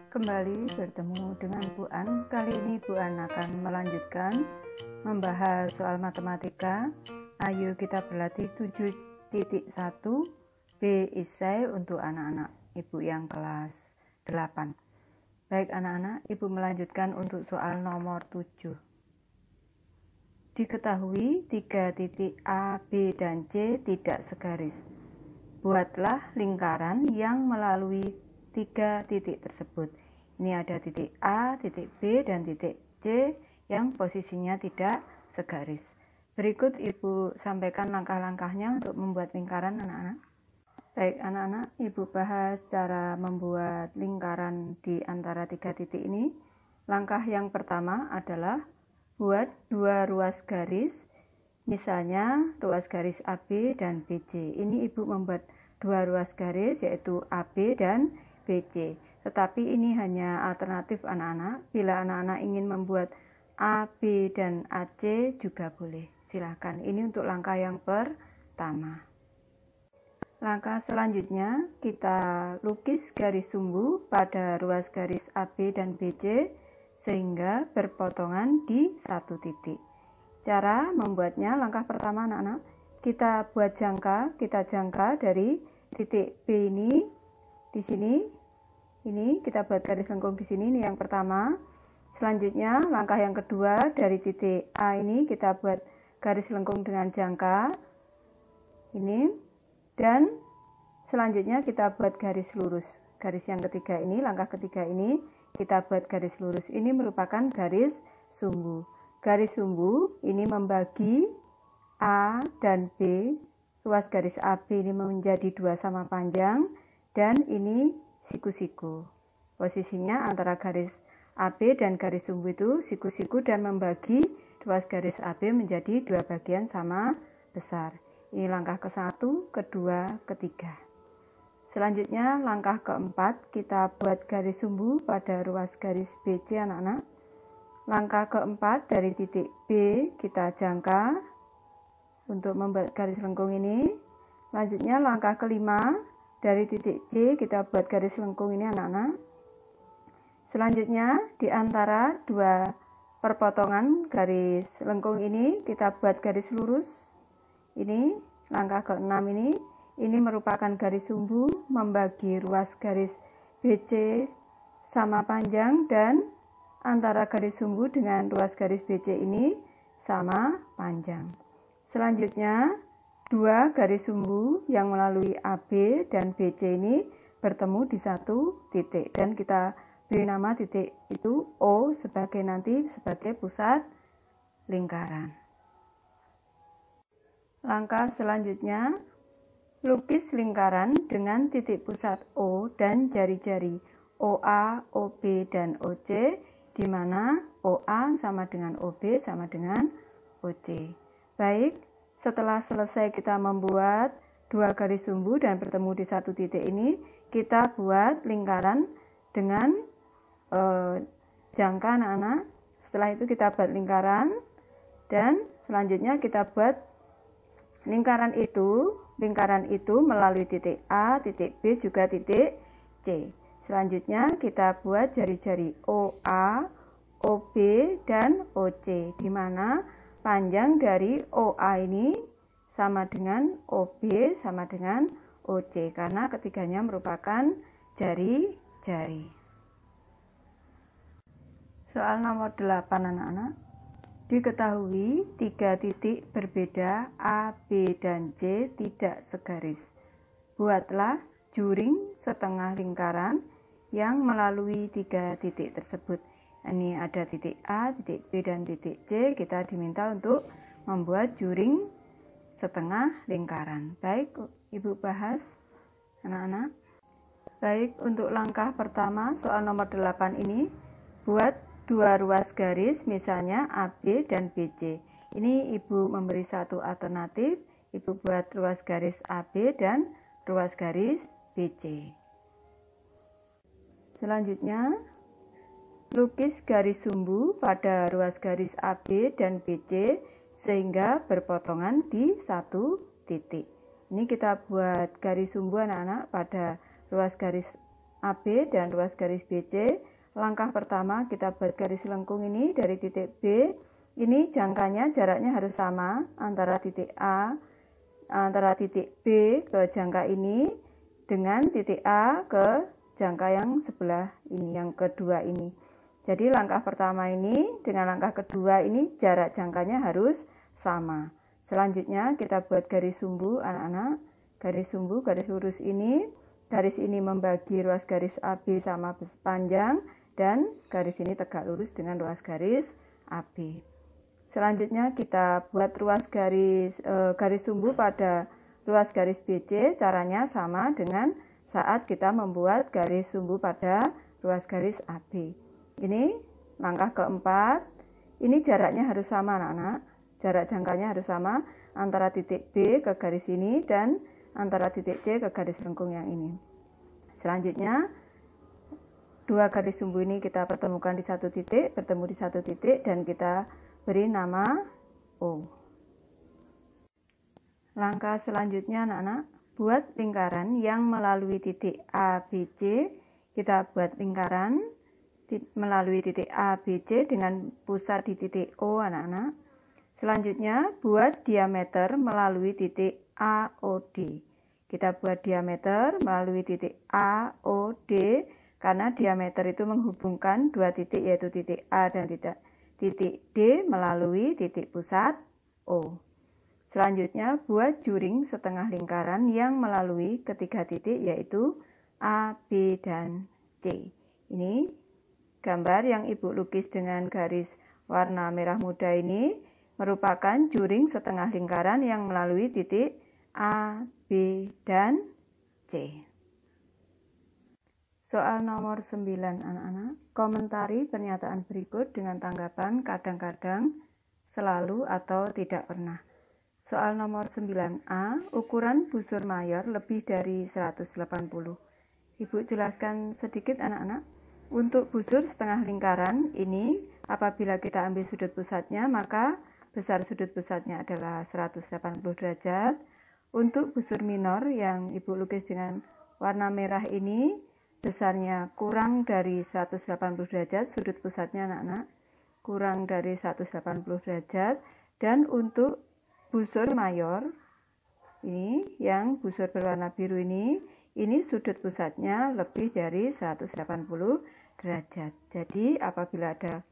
Kembali bertemu dengan Bu An. Kali ini Bu An akan melanjutkan membahas soal matematika. Ayo kita berlatih 7.1 B Isai untuk anak-anak Ibu yang kelas 8. Baik anak-anak, Ibu melanjutkan untuk soal nomor 7. Diketahui 3 titik A, B, dan C tidak segaris. Buatlah lingkaran yang melalui 3 titik tersebut. Ini ada titik A, titik B, dan titik C yang posisinya tidak segaris. Berikut Ibu sampaikan langkah-langkahnya untuk membuat lingkaran anak-anak. Baik anak-anak, Ibu bahas cara membuat lingkaran di antara 3 titik ini. Langkah yang pertama adalah buat 2 ruas garis, misalnya ruas garis AB dan BC. Ini Ibu membuat 2 ruas garis yaitu AB dan BC. Tetapi ini hanya alternatif anak-anak. Bila anak-anak ingin membuat AB dan AC juga boleh. Silahkan. Ini untuk langkah yang pertama. Langkah selanjutnya kita lukis garis sumbu pada ruas garis AB dan BC sehingga berpotongan di satu titik. Cara membuatnya, langkah pertama anak-anak, kita buat jangka, kita jangka dari titik B ini di sini. Ini kita buat garis lengkung di sini, ini yang pertama. Selanjutnya langkah yang kedua, dari titik A ini kita buat garis lengkung dengan jangka ini, dan selanjutnya kita buat garis lurus. Garis yang ketiga ini, langkah ketiga ini kita buat garis lurus. Ini merupakan garis sumbu. Garis sumbu ini membagi A dan B. Ruas garis AB ini menjadi 2 sama panjang, dan ini siku-siku. Posisinya antara garis AB dan garis sumbu itu siku-siku dan membagi ruas garis AB menjadi 2 bagian sama besar. Ini langkah ke-1, kedua, ketiga. Selanjutnya langkah keempat, kita buat garis sumbu pada ruas garis BC anak-anak. Langkah keempat, dari titik B kita jangka untuk membuat garis lengkung ini. Selanjutnya langkah kelima, dari titik C kita buat garis lengkung ini anak-anak. Selanjutnya di antara 2 perpotongan garis lengkung ini kita buat garis lurus. Ini langkah ke-6 ini merupakan garis sumbu membagi ruas garis BC sama panjang, dan antara garis sumbu dengan ruas garis BC ini sama panjang. Selanjutnya 2 garis sumbu yang melalui AB dan BC ini bertemu di satu titik, dan kita beri nama titik itu O sebagai pusat lingkaran. Langkah selanjutnya, lukis lingkaran dengan titik pusat O dan jari-jari OA, OB, dan OC, di mana OA sama dengan OB sama dengan OC. Baik, setelah selesai kita membuat 2 garis sumbu dan bertemu di satu titik ini, kita buat lingkaran dengan jangka anak-anak. Setelah itu kita buat lingkaran, dan selanjutnya kita buat lingkaran itu melalui titik A, titik B, juga titik C. Selanjutnya kita buat jari-jari OA, OB, dan OC, di mana panjang dari OA ini sama dengan OB sama dengan OC, karena ketiganya merupakan jari-jari. Soal nomor 8 anak-anak. Diketahui 3 titik berbeda A, B, dan C tidak segaris. Buatlah juring setengah lingkaran yang melalui 3 titik tersebut. Ini ada titik A, titik B, dan titik C. Kita diminta untuk membuat juring setengah lingkaran. Baik, Ibu bahas anak-anak. Baik, untuk langkah pertama soal nomor 8 ini, buat 2 ruas garis, misalnya AB dan BC. Ini Ibu memberi satu alternatif. Ibu buat ruas garis AB dan ruas garis BC. Selanjutnya, lukis garis sumbu pada ruas garis AB dan BC sehingga berpotongan di satu titik. Ini kita buat garis sumbu anak-anak pada ruas garis AB dan ruas garis BC. Langkah pertama kita buat garis lengkung ini dari titik B. Ini jangkanya jaraknya harus sama antara titik A, antara titik B ke jangka ini dengan titik A ke jangka yang sebelah ini, yang kedua ini. Jadi langkah pertama ini dengan langkah kedua ini jarak jangkanya harus sama. Selanjutnya kita buat garis sumbu anak-anak. Garis sumbu, garis lurus ini. Garis ini membagi ruas garis AB sama panjang dan garis ini tegak lurus dengan ruas garis AB. Selanjutnya kita buat ruas garis sumbu pada ruas garis BC. Caranya sama dengan saat kita membuat garis sumbu pada ruas garis AB. Ini langkah keempat. Ini jaraknya harus sama anak-anak. Jarak jangkanya harus sama antara titik B ke garis ini dan antara titik C ke garis lengkung yang ini. Selanjutnya, dua garis sumbu ini kita pertemukan di satu titik, bertemu di satu titik, dan kita beri nama O. Langkah selanjutnya anak-anak, buat lingkaran yang melalui titik A, B, C. Kita buat lingkaran melalui titik A, B, C dengan pusat di titik O anak-anak. Selanjutnya, buat diameter melalui titik AOD. Kita buat diameter melalui titik AOD karena diameter itu menghubungkan dua titik yaitu titik A dan titik D melalui titik pusat O. Selanjutnya, buat juring setengah lingkaran yang melalui ketiga titik yaitu A, B, dan C. Ini gambar yang Ibu lukis dengan garis warna merah muda ini merupakan juring setengah lingkaran yang melalui titik A, B, dan C. Soal nomor 9 anak-anak, komentari pernyataan berikut dengan tanggapan kadang-kadang, selalu, atau tidak pernah. Soal nomor 9A, ukuran busur mayor lebih dari 180. Ibu jelaskan sedikit anak-anak. Untuk busur setengah lingkaran ini, apabila kita ambil sudut pusatnya, maka besar sudut pusatnya adalah 180 derajat. Untuk busur minor yang Ibu lukis dengan warna merah ini, besarnya kurang dari 180 derajat, sudut pusatnya anak-anak, kurang dari 180 derajat. Dan untuk busur mayor, ini yang busur berwarna biru ini sudut pusatnya lebih dari 180 derajat. Jadi apabila ada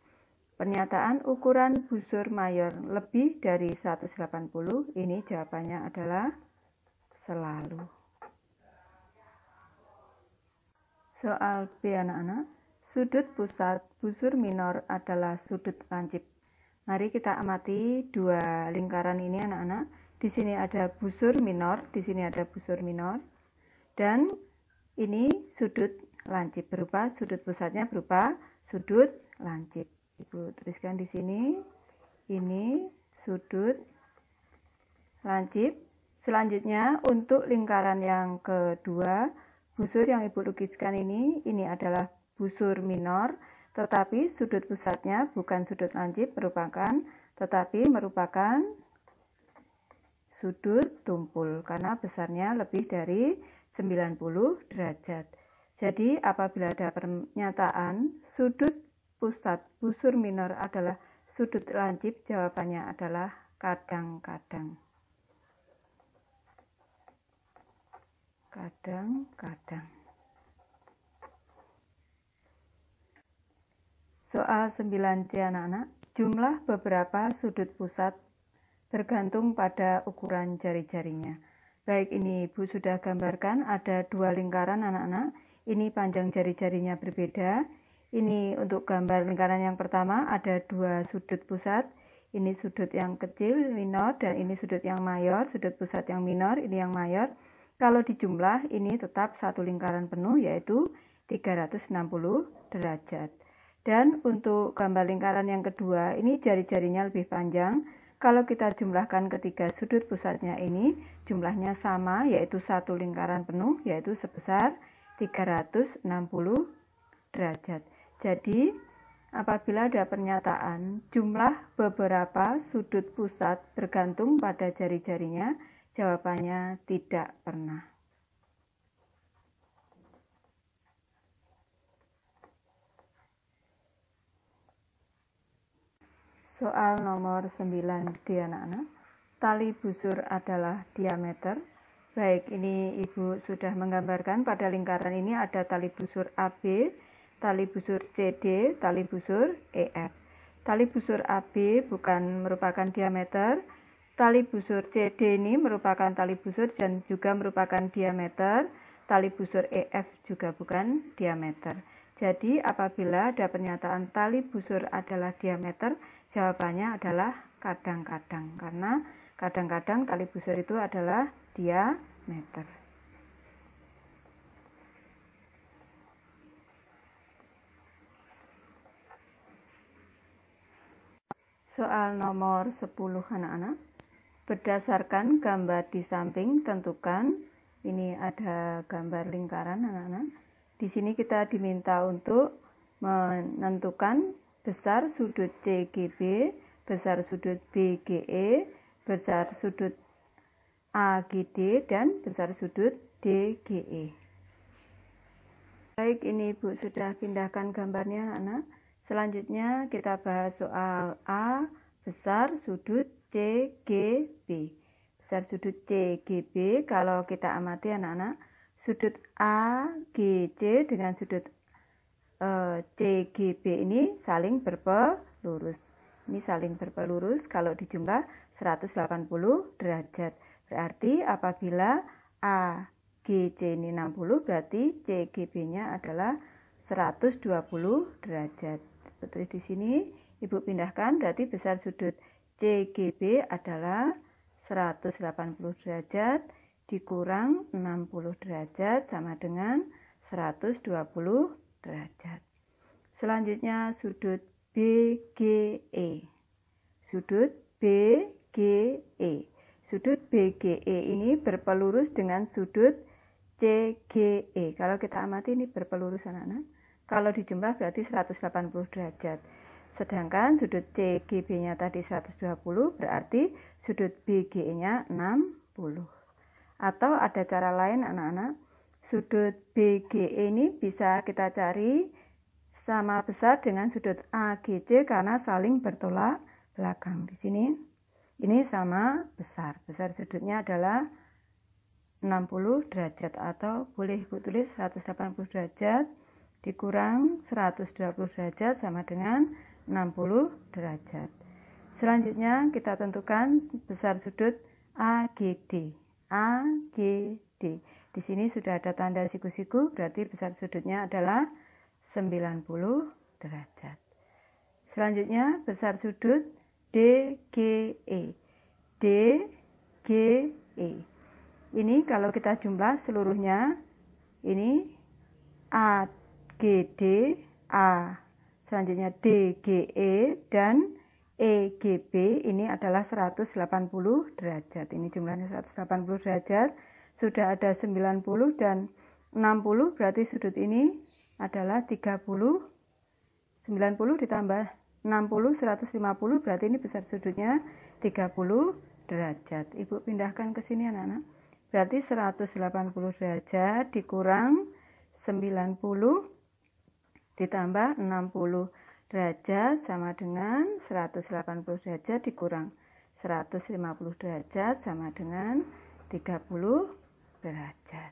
pernyataan ukuran busur mayor lebih dari 180, ini jawabannya adalah selalu. Soal B anak-anak, sudut pusat busur minor adalah sudut lancip. Mari kita amati dua lingkaran ini anak-anak. Di sini ada busur minor, di sini ada busur minor. Dan ini sudut lancip berupa sudut pusatnya berupa sudut lancip. Ibu tuliskan di sini. Ini sudut lancip. Selanjutnya untuk lingkaran yang kedua, busur yang Ibu lukiskan ini adalah busur minor, tetapi sudut pusatnya bukan sudut lancip tetapi merupakan sudut tumpul karena besarnya lebih dari 90 derajat. Jadi apabila ada pernyataan sudut pusat busur minor adalah sudut lancip, jawabannya adalah kadang-kadang. Kadang-kadang. Soal 9C anak-anak, jumlah beberapa sudut pusat bergantung pada ukuran jari-jarinya. Baik, ini Ibu sudah gambarkan ada dua lingkaran anak-anak. Ini panjang jari-jarinya berbeda. Ini untuk gambar lingkaran yang pertama ada dua sudut pusat. Ini sudut yang kecil minor dan ini sudut yang mayor. Sudut pusat yang minor, ini yang mayor. Kalau dijumlah ini tetap satu lingkaran penuh yaitu 360 derajat. Dan untuk gambar lingkaran yang kedua ini jari-jarinya lebih panjang. Kalau kita jumlahkan ketiga sudut pusatnya ini jumlahnya sama yaitu satu lingkaran penuh yaitu sebesar 360 derajat. Jadi apabila ada pernyataan jumlah beberapa sudut pusat bergantung pada jari-jarinya, jawabannya tidak pernah. Soal nomor 9D anak-anak. Tali busur adalah diameter. Baik, ini Ibu sudah menggambarkan pada lingkaran ini ada tali busur AB, tali busur CD, tali busur EF. Tali busur AB bukan merupakan diameter. Tali busur CD ini merupakan tali busur dan juga merupakan diameter. Tali busur EF juga bukan diameter. Jadi apabila ada pernyataan tali busur adalah diameter, jawabannya adalah kadang-kadang, karena kadang-kadang tali busur itu adalah diameter. Soal nomor 10 anak-anak. Berdasarkan gambar di samping tentukan, ini ada gambar lingkaran anak-anak. Di sini kita diminta untuk menentukan besar sudut CGB, besar sudut BGE, besar sudut AGD, dan besar sudut DGE. Baik, ini Ibu sudah pindahkan gambarnya anak-anak. Selanjutnya kita bahas soal A, besar sudut CGB. Besar sudut CGB, kalau kita amati anak-anak, sudut AGC dengan sudut CGB ini saling berpelurus. Ini saling berpelurus kalau dijumlah 180 derajat. Berarti apabila AGC ini 60, berarti CGB-nya adalah 120 derajat. Seperti di sini Ibu pindahkan, berarti besar sudut CGB adalah 180 derajat dikurang 60 derajat sama dengan 120 derajat. Selanjutnya sudut BGE. Sudut BGE. Sudut BGE ini berpelurus dengan sudut CGE. Kalau kita amati ini berpelurus anak-anak. Kalau dijumlah berarti 180 derajat. Sedangkan sudut CGB-nya tadi 120, berarti sudut BGE-nya 60. Atau ada cara lain anak-anak, sudut BGE ini bisa kita cari sama besar dengan sudut AGC karena saling bertolak belakang. Di sini ini sama besar. Besar sudutnya adalah 60 derajat atau boleh Ibu tulis 180 derajat dikurang 120 derajat sama dengan 60 derajat. Selanjutnya kita tentukan besar sudut AGD. AGD. Di sini sudah ada tanda siku-siku, berarti besar sudutnya adalah 90 derajat. Selanjutnya besar sudut DGE. DGE. Ini kalau kita jumlah seluruhnya, ini AGD, A. Selanjutnya DGE dan EGB ini adalah 180 derajat. Ini jumlahnya 180 derajat. Sudah ada 90 dan 60, berarti sudut ini adalah 30. 90 ditambah 60, 150, berarti ini besar sudutnya 30 derajat. Ibu pindahkan ke sini anak-anak. Berarti 180 derajat dikurang 90 ditambah 60 derajat sama dengan 180 derajat dikurang 150 derajat sama dengan 30 derajat.